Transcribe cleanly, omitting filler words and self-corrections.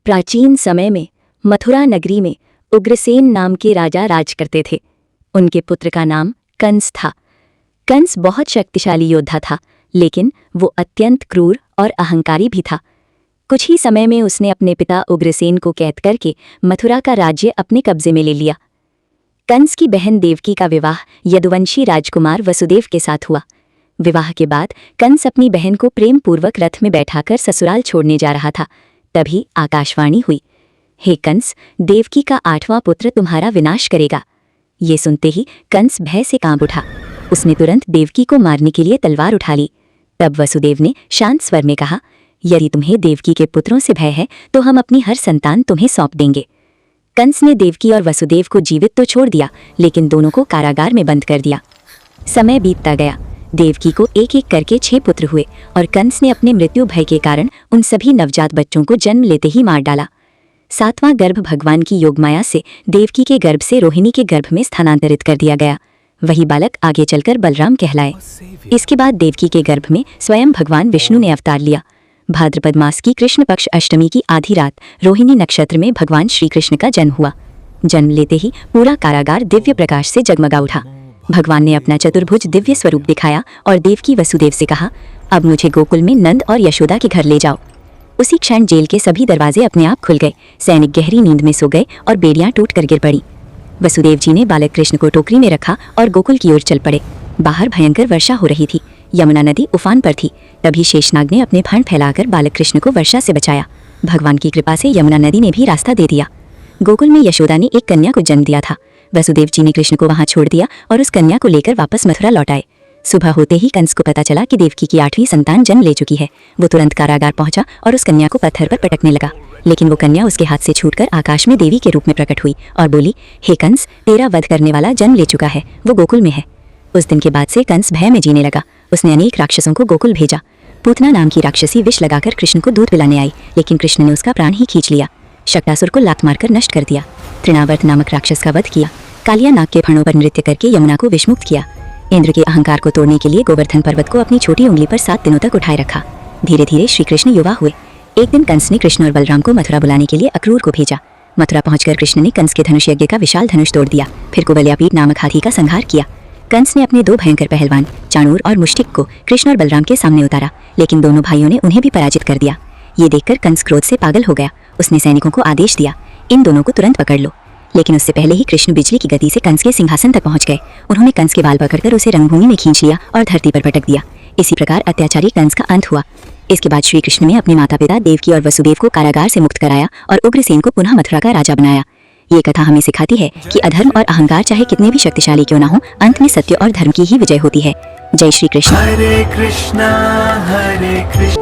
प्राचीन समय में मथुरा नगरी में उग्रसेन नाम के राजा राज करते थे। उनके पुत्र का नाम कंस था। कंस बहुत शक्तिशाली योद्धा था, लेकिन वो अत्यंत क्रूर और अहंकारी भी था। कुछ ही समय में उसने अपने पिता उग्रसेन को कैद करके मथुरा का राज्य अपने कब्जे में ले लिया। कंस की बहन देवकी का विवाह यदुवंशी राजकुमार वसुदेव के साथ हुआ। विवाह के बाद कंस अपनी बहन को प्रेम पूर्वक रथ में बैठाकर ससुराल छोड़ने जा रहा था। तभी आकाशवाणी हुई, हे कंस, देवकी का 8वां पुत्र तुम्हारा विनाश करेगा। ये सुनते ही कंस भय से कांप उठा। उसने तुरंत देवकी को मारने के लिए तलवार उठा ली। तब वसुदेव ने शांत स्वर में कहा, यदि तुम्हें देवकी के पुत्रों से भय है तो हम अपनी हर संतान तुम्हें सौंप देंगे। कंस ने देवकी और वसुदेव को जीवित तो छोड़ दिया, लेकिन दोनों को कारागार में बंद कर दिया। समय बीतता गया। देवकी को एक एक करके 6 पुत्र हुए और कंस ने अपने मृत्यु भय के कारण उन सभी नवजात बच्चों को जन्म लेते ही मार डाला। 7वां गर्भ भगवान की योगमाया से देवकी के गर्भ से रोहिणी के गर्भ में स्थानांतरित कर दिया गया। वही बालक आगे चलकर बलराम कहलाए। इसके बाद देवकी के गर्भ में स्वयं भगवान विष्णु ने अवतार लिया। भाद्रपद मास की कृष्ण पक्ष अष्टमी की आधी रात रोहिणी नक्षत्र में भगवान श्री कृष्ण का जन्म हुआ। जन्म लेते ही पूरा कारागार दिव्य प्रकाश से जगमगा उठा। भगवान ने अपना चतुर्भुज दिव्य स्वरूप दिखाया और देवकी वसुदेव से कहा, अब मुझे गोकुल में नंद और यशोदा के घर ले जाओ। उसी क्षण जेल के सभी दरवाजे अपने आप खुल गए। सैनिक गहरी नींद में सो गए और बेड़ियां टूटकर गिर पड़ी। वसुदेव जी ने बालक कृष्ण को टोकरी में रखा और गोकुल की ओर चल पड़े। बाहर भयंकर वर्षा हो रही थी। यमुना नदी उफान पर थी। तभी शेषनाग ने अपने फण फैलाकर बालक कृष्ण को वर्षा से बचाया। भगवान की कृपा से यमुना नदी ने भी रास्ता दे दिया। गोकुल में यशोदा ने एक कन्या को जन्म दिया था। वसुदेव जी ने कृष्ण को वहां छोड़ दिया और उस कन्या को लेकर वापस मथुरा लौट आए। सुबह होते ही कंस को पता चला कि देवकी की 8वीं संतान जन्म ले चुकी है। वो तुरंत कारागार पहुंचा और उस कन्या को पत्थर पर पटकने लगा, लेकिन वो कन्या उसके हाथ से छूटकर आकाश में देवी के रूप में प्रकट हुई और बोली, हे कंस, तेरा वध करने वाला जन्म ले चुका है, वो गोकुल में है। उस दिन के बाद से कंस भय में जीने लगा। उसने अनेक राक्षसों को गोकुल भेजा। पूतना नाम की राक्षसी विष लगाकर कृष्ण को दूध पिलाने आई, लेकिन कृष्ण ने उसका प्राण ही खींच लिया। शक्तासुर को लात मारकर नष्ट कर दिया। तृणावर्त नामक राक्षस का वध किया। कालिया नाग के फणों पर नृत्य करके यमुना को विषमुक्त किया। इंद्र के अहंकार को तोड़ने के लिए गोवर्धन पर्वत को अपनी छोटी उंगली पर 7 दिनों तक उठाए रखा। धीरे धीरे श्री कृष्ण युवा हुए। एक दिन कंस ने कृष्ण और बलराम को मथुरा बुलाने के लिए अक्रूर को भेजा। मथुरा पहुंचकर कृष्ण ने कंस के धनुष यज्ञ का विशाल धनुष तोड़ दिया। फिर कुवलयापीठ नामक हाथी का संहार किया। कंस ने अपने 2 भयंकर पहलवान चाणूर और मुष्टिक को कृष्ण और बलराम के सामने उतारा, लेकिन दोनों भाइयों ने उन्हें भी पराजित कर दिया। ये देखकर कंस क्रोध से पागल हो गया। उसने सैनिकों को आदेश दिया, इन दोनों को तुरंत पकड़ लो। लेकिन उससे पहले ही कृष्ण बिजली की गति से कंस के सिंहासन तक पहुंच गए। उन्होंने कंस के बाल पकड़कर उसे रंगभूमि में खींच लिया और धरती पर पटक दिया। इसी प्रकार अत्याचारी कंस का अंत हुआ। इसके बाद श्री कृष्ण ने अपने माता पिता देवकी और वसुदेव को कारागार से मुक्त कराया और उग्रसेन को पुनः मथुरा का राजा बनाया। ये कथा हमें सिखाती है कि अधर्म और अहंकार चाहे कितने भी शक्तिशाली क्यों ना हो, अंत में सत्य और धर्म की ही विजय होती है। जय श्री कृष्ण। हरे कृष्णा हरे कृष्णा।